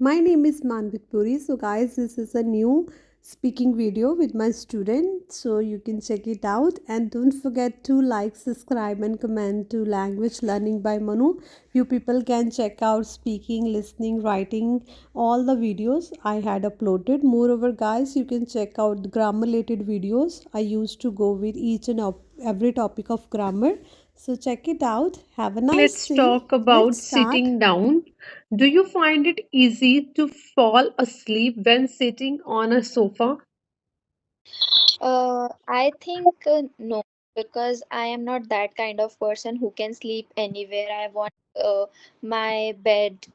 My name is Manvit Puri. So, guys, this is a new speaking video with my student. So, you can check it out. And don't forget to like, subscribe, and comment to Language Learning by Manu. You people can check out speaking, listening, writing, all the videos I had uploaded. Moreover, guys, you can check out the grammar related videos. I used to go with each and every topic of grammar. So, check it out. Have a nice Let's day. talk about Let's start. sitting down. Do you find it easy to fall asleep when sitting on a sofa? I think no, because I am not that kind of person who can sleep anywhere. I want my bed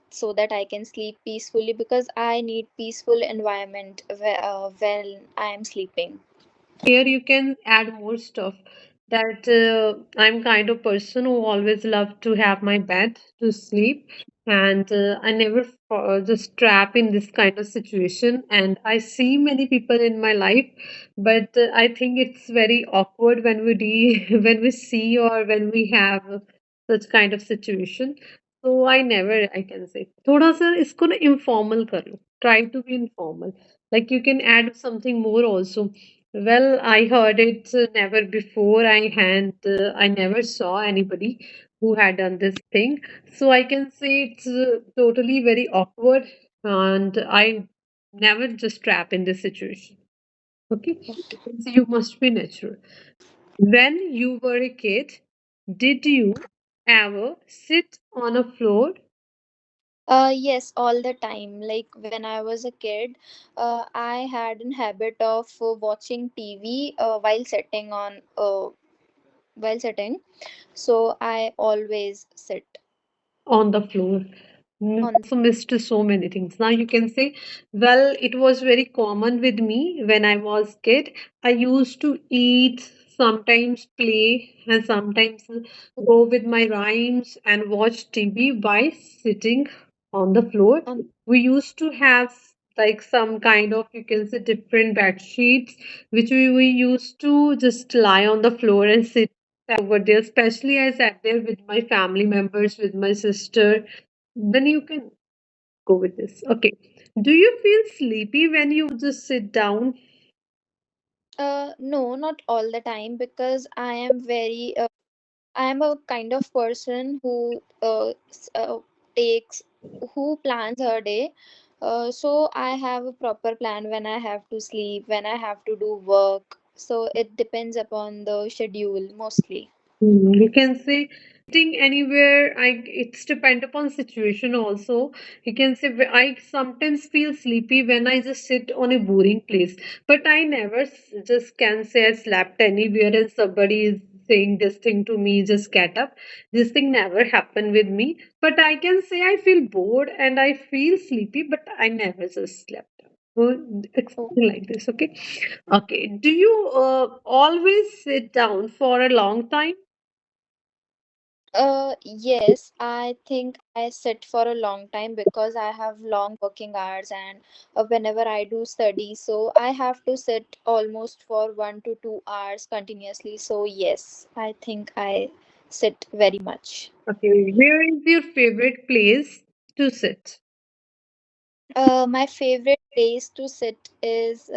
so that I can sleep peacefully because I need peaceful environment when I am sleeping. Here you can add more stuff that I'm kind of person who always love to have my bed to sleep, and I never just trap in this kind of situation. And I see many people in my life, but I think it's very awkward when when we see or when we have such kind of situation. So I never, I can say थोड़ा सा इसको ना informal कर लो, try to be informal, like you can add something more also. Well, I heard it never before. I never saw anybody who had done this thing. So I can say it's totally very awkward, and I never just trap in this situation. Okay, so you must be natural. When you were a kid, did you ever sit on a floor? Yes, all the time. Like when I was a kid, I had a habit of watching TV while sitting. So I always sit On the floor. on. Also missed so many things. Now you can say, well, it was very common with me when I was kid. I used to eat, sometimes play, and sometimes go with my rhymes and watch TV by sitting on the floor. on We used to have like some kind of, you can say, different bed sheets, which we used to just lie on the floor and sit over there, especially I sat there with my family members, with my sister. Then you can go with this. Okay. Do you feel sleepy when you just sit down? No, not all the time because I am a kind of person who takes who plans her day. So I have a proper plan when I have to sleep, when I have to do work. So it depends upon the schedule mostly. You can say sitting anywhere. It's depend upon situation also. You can say I sometimes feel sleepy when I just sit on a boring place, but I never just can say I slept anywhere and somebody is saying this thing to me, just get up. This thing never happened with me, but I can say I feel bored and I feel sleepy, but I never just slept. So it's something like this. Okay. Okay. Do you always sit down for a long time? Yes, I think I sit for a long time because I have long working hours and whenever I do study, so I have to sit almost for 1 to 2 hours continuously. So yes, I think I sit very much. Okay, where is your favorite place to sit? My favorite place to sit is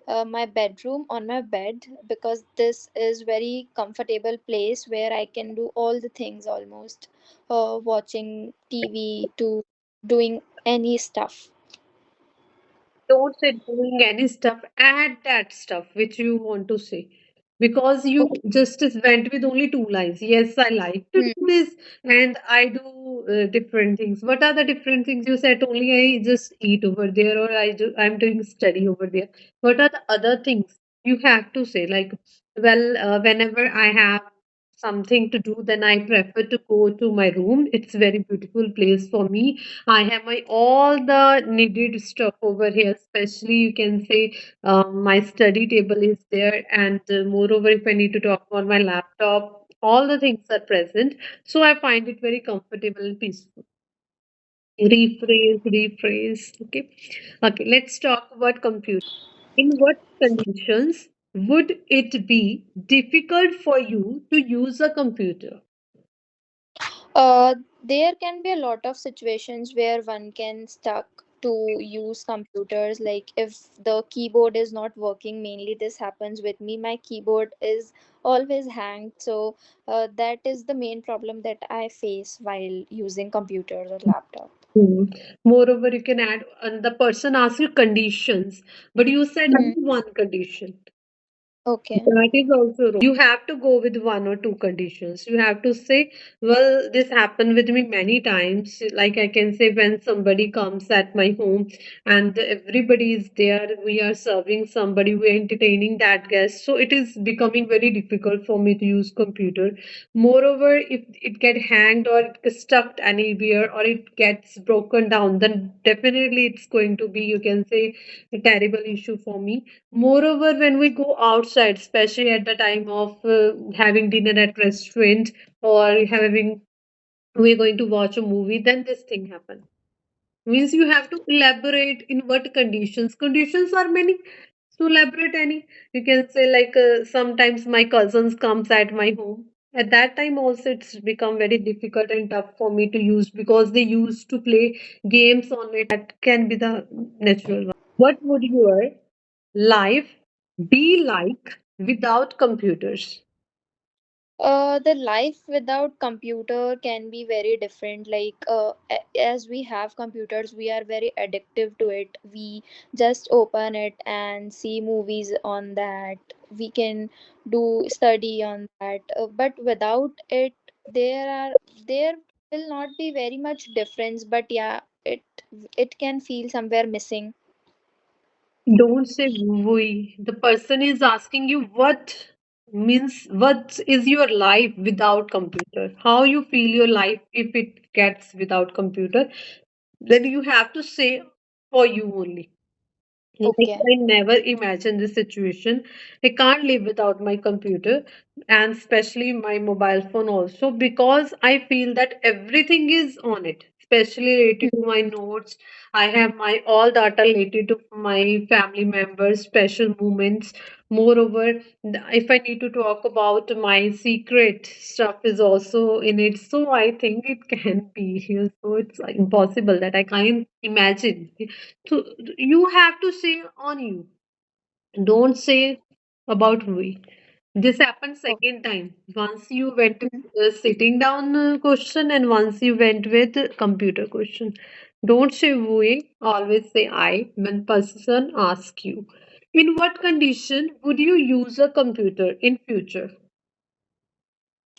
my bedroom on my bed because this is very comfortable place where I can do all the things almost, watching TV to doing any stuff. Don't say doing any stuff, add that stuff which you want to say. Because you Okay. just went with only two lines. Yes, I like to Hmm. do this and I do different things. What are the different things? You said only I just eat over there or I'm doing study over there. What are the other things you have to say? Like, well, whenever I have something to do, then I prefer to go to my room. It's very beautiful place for me. I have my all the needed stuff over here, especially you can say my study table is there, and moreover, if I need to talk on my laptop, all the things are present. So I find it very comfortable and peaceful. Rephrase, rephrase. Okay, okay. Let's talk about computer. In what conditions would it be difficult for you to use a computer? there can be a lot of situations where one can stuck to use computers, like if the keyboard is not working. Mainly this happens with me, my keyboard is always hanged. So that is the main problem that I face while using computers or laptop. Hmm. Moreover, you can add, and the person asks you conditions, but you said Hmm. only one condition. Okay. That is also wrong. You have to go with one or two conditions. You have to say, well, this happened with me many times. Like I can say, when somebody comes at my home and everybody is there, we are serving somebody, we are entertaining that guest. So it is becoming very difficult for me to use computer. Moreover, if it get hanged or it gets stuck anywhere or it gets broken down, then definitely it's going to be, you can say, a terrible issue for me. Moreover, when we go outside, especially at the time of having dinner at restaurant or having we're going to watch a movie, then this thing happens. Means you have to elaborate in what conditions. Conditions are many. So elaborate any. You can say like sometimes my cousins comes at my home. At that time also it's become very difficult and tough for me to use because they used to play games on it. That can be the natural one. What would your life be like without computers? The life without computer can be very different. Like as we have computers, we are very addictive to it. We just open it and see movies on that. We can do study on that. But without it, there will not be very much difference. But yeah, it can feel somewhere missing. Don't say we. The person is asking you what is your life without computer? How you feel your life if it gets without computer? Then you have to say for you only. Like Okay. I never imagined this situation. I can't live without my computer and especially my mobile phone also because I feel that everything is on it, especially related to my notes. I have my all data related to my family members, special moments. Moreover, if I need to talk about my secret stuff is also in it. So I think it can be here. So it's impossible that I can't imagine. So you have to say on you. Don't say about we. This happened second time. Once you went Okay. sitting down question and once you went with computer question. Don't say we. Always say I when person asks you. In what condition would you use a computer in future?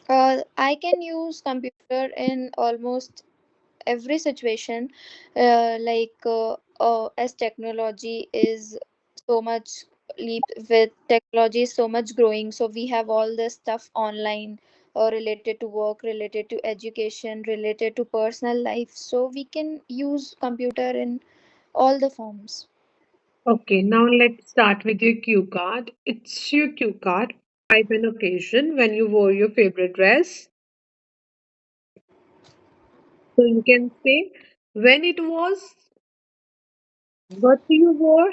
I can use computer in almost every situation. As technology is so much leap with technology is so much growing, so we have all this stuff online related to work, related to education, related to personal life, so we can use computer in all the forms. Okay, now let's start with your cue card. It's your cue card. Describe an occasion when you wore your favorite dress. So you can say when it was, what you wore,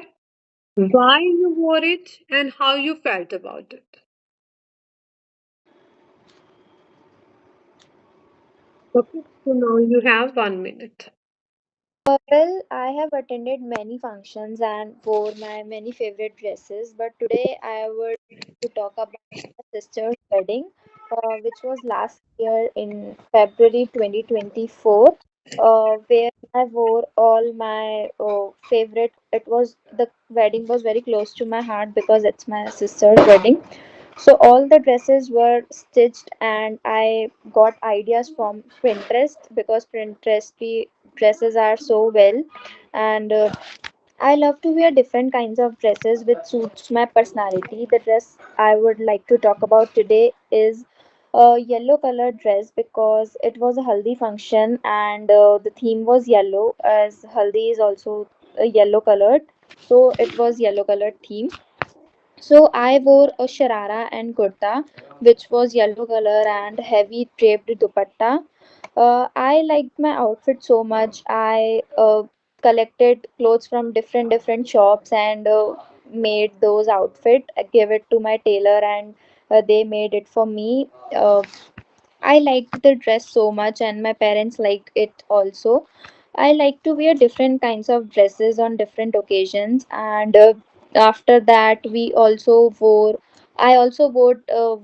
why you wore it, and how you felt about it. Okay, so now you have 1 minute. Well, I have attended many functions and wore my many favorite dresses, but today I would to talk about my sister's wedding, which was last year in February 2024, where I wore all my favorite. It was the wedding was very close to my heart because it's my sister's wedding. So all the dresses were stitched, and I got ideas from Pinterest because Pinterest dresses are so well, and I love to wear different kinds of dresses which suits my personality. The dress I would like to talk about today is a yellow colored dress because it was a haldi function, and the theme was yellow, as haldi is also yellow colored. So it was yellow colored theme. So I wore a sharara and kurta, which was yellow color and heavy draped dupatta. I liked my outfit so much. I collected clothes from different shops and made those outfit. I gave it to my tailor, and they made it for me. I liked the dress so much, and my parents liked it also. I like to wear different kinds of dresses on different occasions, and after that, I also wore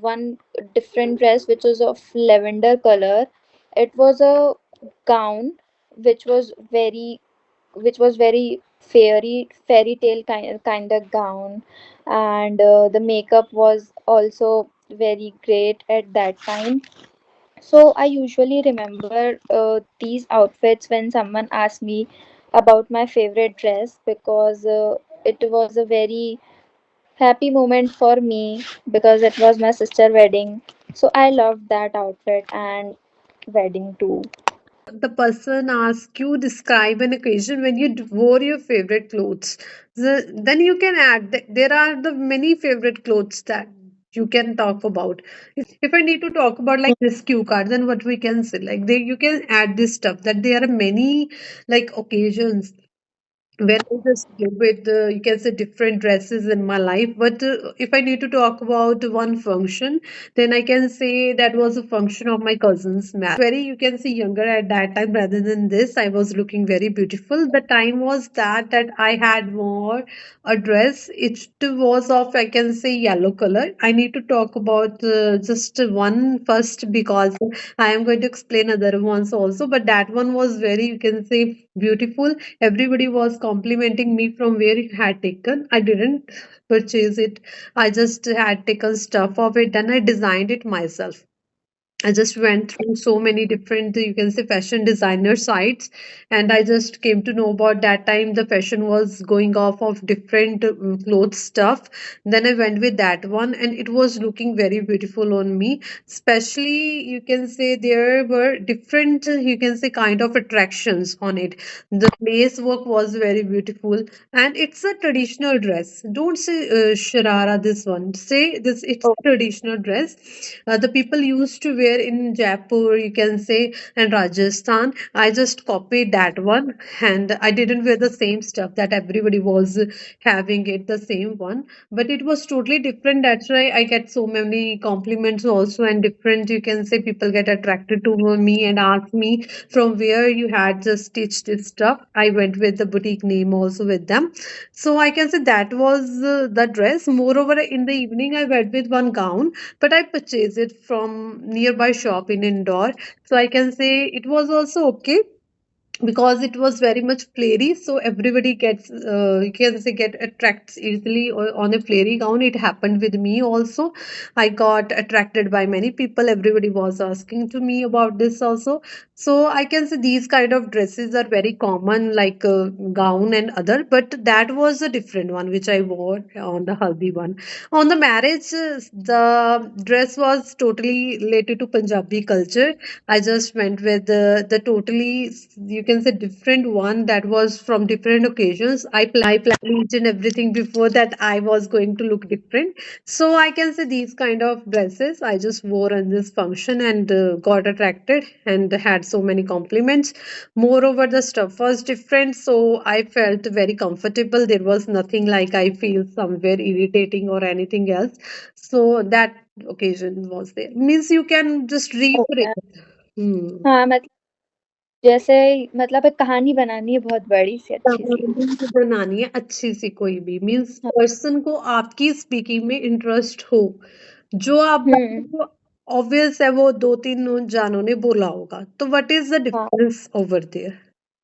one different dress which was of lavender color. It was a gown which was very fairy tale kind of gown, and the makeup was also very great at that time. So I usually remember these outfits when someone asks me about my favorite dress, because it was a very happy moment for me because it was my sister wedding. So I loved that outfit and wedding too. The person asks you describe an occasion when you wore your favorite clothes. Then you can add there are the many favorite clothes that you can talk about. If I need to talk about like this cue card, then what we can say, like they you can add this stuff, that there are many like occasions when I just live with, you can say, different dresses in my life. But if I need to talk about one function, then I can say that was a function of my cousin's marriage. I was very, you can say, younger at that time rather than this. I was looking very beautiful. The time was that I had wore a dress. It was of, I can say, yellow color. I need to talk about just one first because I am going to explain other ones also. But that one was very, you can say, beautiful. Everybody was complimenting me from where it had taken. I didn't purchase it. I just had taken stuff of it. Then I designed it myself. I just went through so many different, you can say, fashion designer sites, and I just came to know about that time the fashion was going off of different clothes stuff. Then I went with that one, and it was looking very beautiful on me. Especially, you can say there were different, you can say, kind of attractions on it. The lace work was very beautiful, and it's a traditional dress. Don't say sharara. This one, say this. It's Oh, a traditional dress the people used to wear in Jaipur, you can say, and Rajasthan. I just copied that one, and I didn't wear the same stuff that everybody was having it, the same one, but it was totally different. That's why I get so many compliments also, and different, you can say, people get attracted to me and ask me from where you had just stitched this stuff. I went with the boutique name also with them. So I can say that was the dress. Moreover, in the evening, I went with one gown, but I purchased it from nearby shop in Indore. So I can say it was also okay because it was very much flary, so everybody gets you can say get attracts easily on a flary gown. It happened with me also. I got attracted by many people. Everybody was asking to me about this also. So I can say these kind of dresses are very common, like gown and other, but that was a different one which I wore on the haldi one. On the marriage, the dress was totally related to Punjabi culture. I just went with the totally, you can say, different one that was from different occasions. I planned each and everything before that I was going to look different. So I can say these kind of dresses I just wore on this function and got attracted and had so many compliments. Moreover, the stuff was different, so I felt very comfortable. There was nothing like I feel somewhere irritating or anything else. So that occasion was there. Means you can just okay. rephrase. Hmm. हाँ, मतलब जैसे मतलब एक कहानी बनानी है बहुत बड़ी सी अच्छी सी। कहानी बनानी है अच्छी सी कोई भी, मीन्स हाँ। पर्सन को आपकी स्पीकिंग में इंटरेस्ट हो, जो आप हम्म। बात ऑब्वियस है वो दो तीन जानों ने बोला होगा, तो व्हाट इज द हाँ। Difference over there?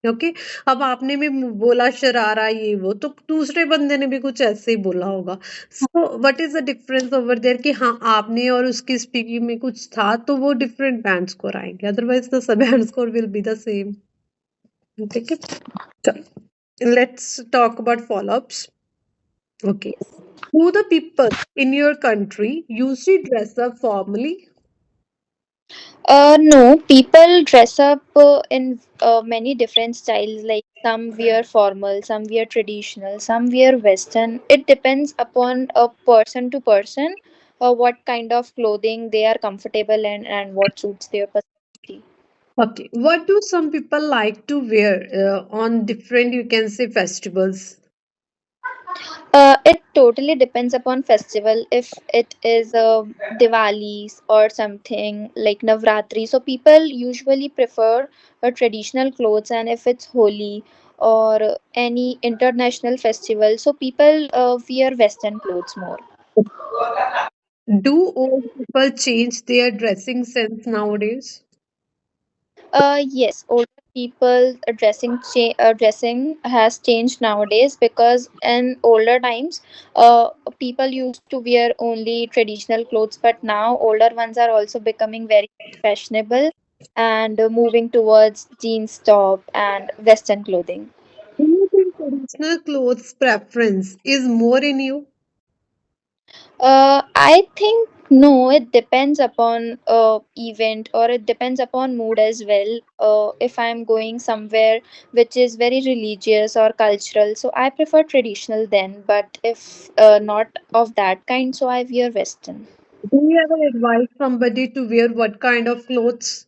ओके, अब आपने भी बोला शरारा ये वो, तो दूसरे बंदे ने भी कुछ ऐसे ही बोला होगा. So what is the difference over there कि हाँ आपने और उसकी स्पीकिंग में कुछ था तो वो डिफरेंट बैंड स्कोर आएंगे, otherwise the sub band score will be the same. ठीक है, चलो, let's talk about follow-ups. Okay. Yes. Who the people in your country usually dress up formally? No, people dress up in many different styles. Like some wear formal, some wear traditional, some wear western. It depends upon a person to person, what kind of clothing they are comfortable in and what suits their personality. Okay. What do some people like to wear on different, you can say, festivals? It totally depends upon festival. If it is Diwali's or something like Navratri, so people usually prefer traditional clothes, and if it's Holi or any international festival, so people wear Western clothes more. Do old people change their dressing sense nowadays? Yes, older people dressing has changed nowadays, because in older times, people used to wear only traditional clothes, but now older ones are also becoming very fashionable and moving towards jeans top and Western clothing. Do you think traditional clothes preference is more in you? I think no, it depends upon event, or it depends upon mood as well. If I'm going somewhere which is very religious or cultural, so I prefer traditional then. But if not of that kind, so I wear Western. Do you ever advise somebody to wear what kind of clothes?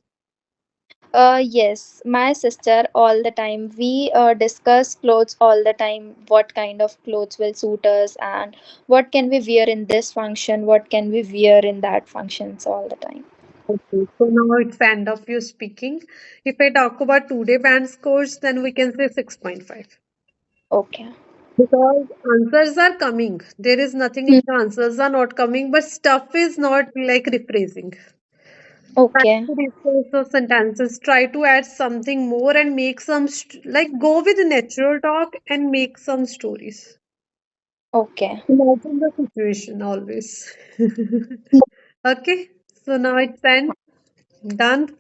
Yes, my sister all the time. We discuss clothes all the time. What kind of clothes will suit us, and what can we wear in this function? What can we wear in that functions all the time. Okay, so now it's end of you speaking. If I talk about today band scores, then we can say 6.5. Okay. Because answers are coming. There is nothing Hmm. like the answers are not coming, but stuff is not like rephrasing. Try Okay. to rephrase those sentences. Try to add something more and make some like go with natural talk and make some stories. Okay. Imagine the situation always. Okay, so now it's end. Done.